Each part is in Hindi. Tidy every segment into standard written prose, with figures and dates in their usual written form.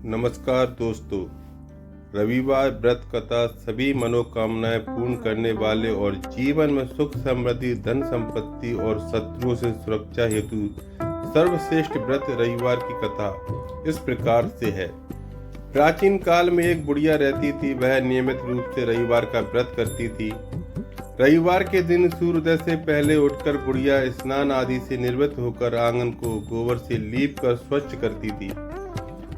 नमस्कार दोस्तों। रविवार व्रत कथा सभी मनोकामनाएं पूर्ण करने वाले और जीवन में सुख समृद्धि धन संपत्ति और शत्रुओं से सुरक्षा हेतु सर्वश्रेष्ठ व्रत रविवार की कथा इस प्रकार से है। प्राचीन काल में एक बुढ़िया रहती थी। वह नियमित रूप से रविवार का व्रत करती थी। रविवार के दिन सूर्योदय से पहले उठकर बुढ़िया स्नान आदि से निवृत्त होकर आंगन को गोबर से लीप कर स्वच्छ करती थी।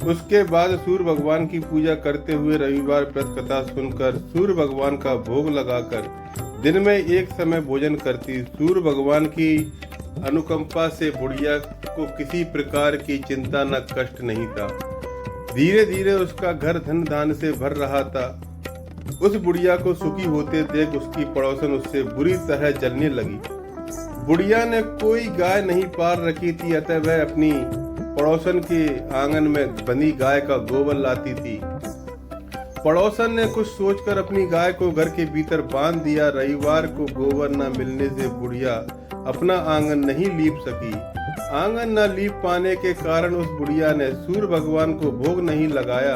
उसके बाद सूर्य भगवान की पूजा करते हुए रविवार व्रत कथा सुनकर सूर्य भगवान का भोग लगाकर दिन में एक समय भोजन करती। सूर्य भगवान की अनुकंपा से बुढ़िया को किसी प्रकार की चिंता न कष्ट नहीं था। धीरे धीरे उसका घर धन धान से भर रहा था। उस बुढ़िया को सुखी होते देख उसकी पड़ोसन उससे बुरी तरह जलने लगी। बुढ़िया ने कोई गाय नहीं पाल रखी थी, अतः वह अपनी पड़ोसन के आंगन में बंधी गाय का गोबर लाती थी। पड़ोसन ने कुछ सोचकर अपनी गाय को घर के भीतर बांध दिया। रविवार को गोबर न मिलने से बुढ़िया अपना आंगन नहीं लीप सकी। आंगन न लीप पाने के कारण उस बुढ़िया ने सूर्य भगवान को भोग नहीं लगाया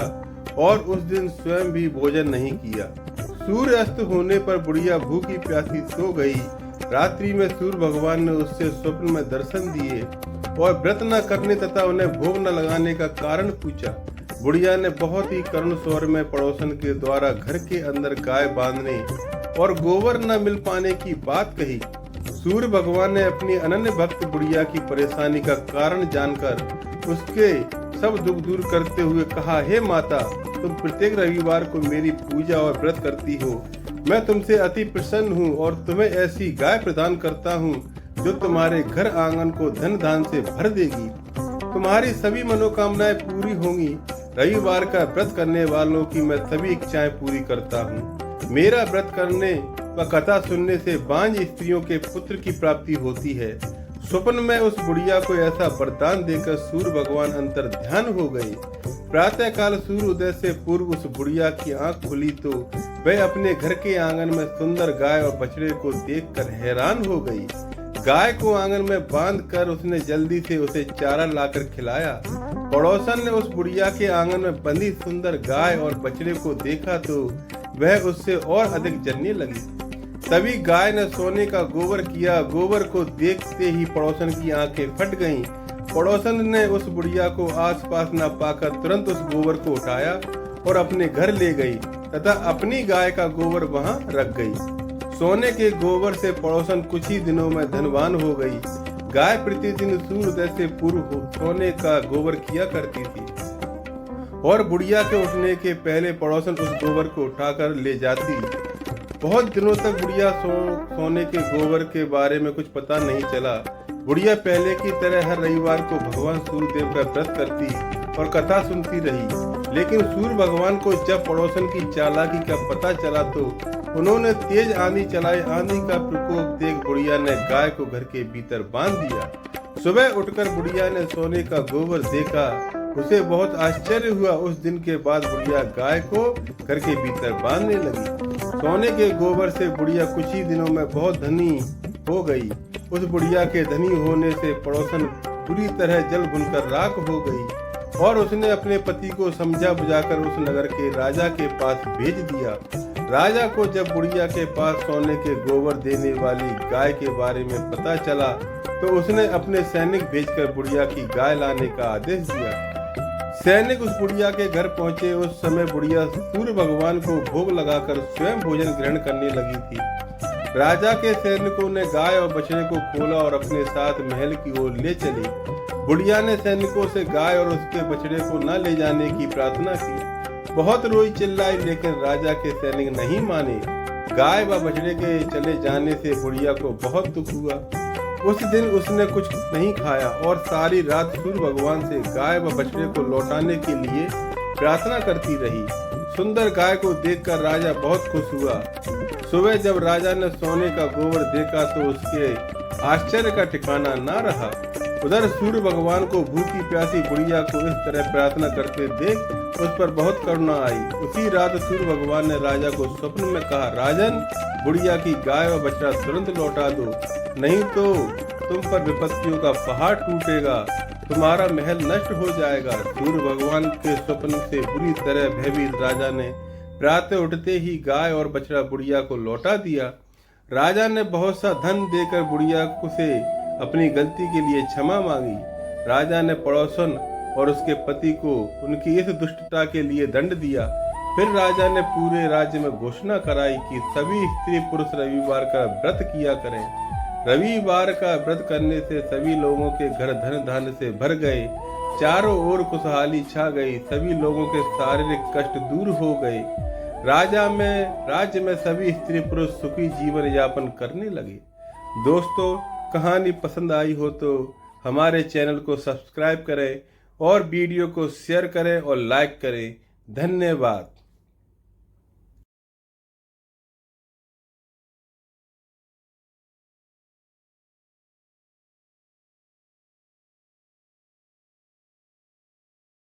और उस दिन स्वयं भी भोजन नहीं किया। सूर्य अस्त होने पर बुढ़िया भूखी प्यासी सो गई। रात्रि में सूर्य भगवान ने उससे स्वप्न में दर्शन दिए और व्रत न करने तथा उन्हें भोग न लगाने का कारण पूछा। बुढ़िया ने बहुत ही करुण स्वर में पड़ोसन के द्वारा घर के अंदर गाय बांधने और गोबर न मिल पाने की बात कही। सूर्य भगवान ने अपनी अनन्य भक्त बुढ़िया की परेशानी का कारण जानकर उसके सब दुख दूर करते हुए कहा, हे माता, तुम प्रत्येक रविवार को मेरी पूजा और व्रत करती हो। मैं तुमसे अति प्रसन्न हूँ और तुम्हें ऐसी गाय प्रदान करता हूँ जो तुम्हारे घर आंगन को धन धान से भर देगी। तुम्हारी सभी मनोकामनाएं पूरी होंगी। रविवार का व्रत करने वालों की मैं सभी इच्छाएं पूरी करता हूँ। मेरा व्रत करने व कथा सुनने से बांझ स्त्रियों के पुत्र की प्राप्ति होती है। स्वप्न में उस बुढ़िया को ऐसा वरदान देकर सूर्य भगवान अंतर ध्यान हो गए। प्रातः काल सूर्य उदय से पूर्व उस बुढ़िया की आंख खुली तो वह अपने घर के आंगन में सुंदर गाय और बछड़े को देखकर हैरान हो गई। गाय को आंगन में बांध कर उसने जल्दी से उसे चारा लाकर खिलाया। पड़ोसन ने उस बुढ़िया के आंगन में बंधी सुंदर गाय और बछड़े को देखा तो वह उससे और अधिक जलने लगी। तभी गाय ने सोने का गोबर किया। गोबर को देखते ही पड़ोसन की आंखें फट गईं। पड़ोसन ने उस बुढ़िया को आसपास न पाकर तुरंत उस गोबर को उठाया और अपने घर ले गई तथा अपनी गाय का गोबर वहां रख गई। सोने के गोबर से पड़ोसन कुछ ही दिनों में धनवान हो गई। गाय प्रतिदिन सूर्योदय से पूर्व सोने का गोबर किया करती थी और बुढ़िया के उठने के पहले पड़ोसन उस गोबर को उठाकर ले जाती। बहुत दिनों तक बुढ़िया सोने के गोबर के बारे में कुछ पता नहीं चला। बुढ़िया पहले की तरह हर रविवार को भगवान सूर्यदेव का व्रत करती और कथा सुनती रही। लेकिन सूर्य भगवान को जब पड़ोसन की चालाकी का पता चला तो उन्होंने तेज आंधी चलाई। आंधी का प्रकोप देख बुढ़िया ने गाय को घर के भीतर बांध दिया। सुबह उठकर बुढ़िया ने सोने का गोबर देखा। उसे बहुत आश्चर्य हुआ। उस दिन के बाद बुढ़िया गाय को घर के भीतर बांधने लगी। सोने के गोबर से बुढ़िया कुछ ही दिनों में बहुत धनी हो गई। उस बुढ़िया के धनी होने से पड़ोसन पूरी तरह जल भुनकर राख हो गई और उसने अपने पति को समझा बुझाकर उस नगर के राजा के पास भेज दिया। राजा को जब बुढ़िया के पास सोने के गोबर देने वाली गाय के बारे में पता चला तो उसने अपने सैनिक भेजकर बुढ़िया की गाय लाने का आदेश दिया। सैनिक उस बुढ़िया के घर पहुंचे। उस समय बुढ़िया सूर्य भगवान को भोग लगाकर स्वयं भोजन ग्रहण करने लगी थी। राजा के सैनिकों ने गाय और बछड़े को खोला और अपने साथ महल की ओर ले चली। बुढ़िया ने सैनिकों से गाय और उसके बछड़े को न ले जाने की प्रार्थना की। बहुत रोई चिल्लाई, लेकिन राजा के सैनिक नहीं माने। गाय व बछड़े के चले जाने से बुढ़िया को बहुत दुख हुआ। उस दिन उसने कुछ नहीं खाया और सारी रात सूर्य भगवान से गाय व बछड़े को लौटाने के लिए प्रार्थना करती रही। सुंदर गाय को देखकर राजा बहुत खुश हुआ। सुबह जब राजा ने सोने का गोबर देखा तो उसके आश्चर्य का ठिकाना न रहा। उधर सूर्य भगवान को भूखी प्यासी बुढ़िया को इस तरह प्रार्थना करते देख उस पर बहुत करुणा आई। उसी रात सूर्य भगवान ने राजा को स्वप्न में कहा, राजन, बुढ़िया की गाय व बछड़ा तुरंत लौटा दो, नहीं तो तुम पर विपत्तियों का पहाड़ टूटेगा। तुम्हारा महल नष्ट हो जाएगा। सूर्य भगवान के स्वप्न से बुरी तरह भयभीत राजा ने प्रातः उठते ही गाय और बछड़ा बुढ़िया को लौटा दिया। राजा ने बहुत सा धन देकर बुढ़िया से अपनी गलती के लिए क्षमा मांगी। राजा ने पड़ोसन और उसके पति को उनकी इस दुष्टता के लिए दंड दिया। फिर राजा ने पूरे राज्य में घोषणा कराई कि सभी स्त्री पुरुष रविवार का व्रत किया करें। रविवार का व्रत करने से सभी लोगों के घर धन धान्य से भर गए। चारों ओर खुशहाली छा गई। सभी लोगों के शारीरिक कष्ट दूर हो गए। राज्य में सभी स्त्री पुरुष सुखी जीवन यापन करने लगे। दोस्तों, कहानी पसंद आई हो तो हमारे चैनल को सब्सक्राइब करें और वीडियो को शेयर करें और लाइक करें। धन्यवाद।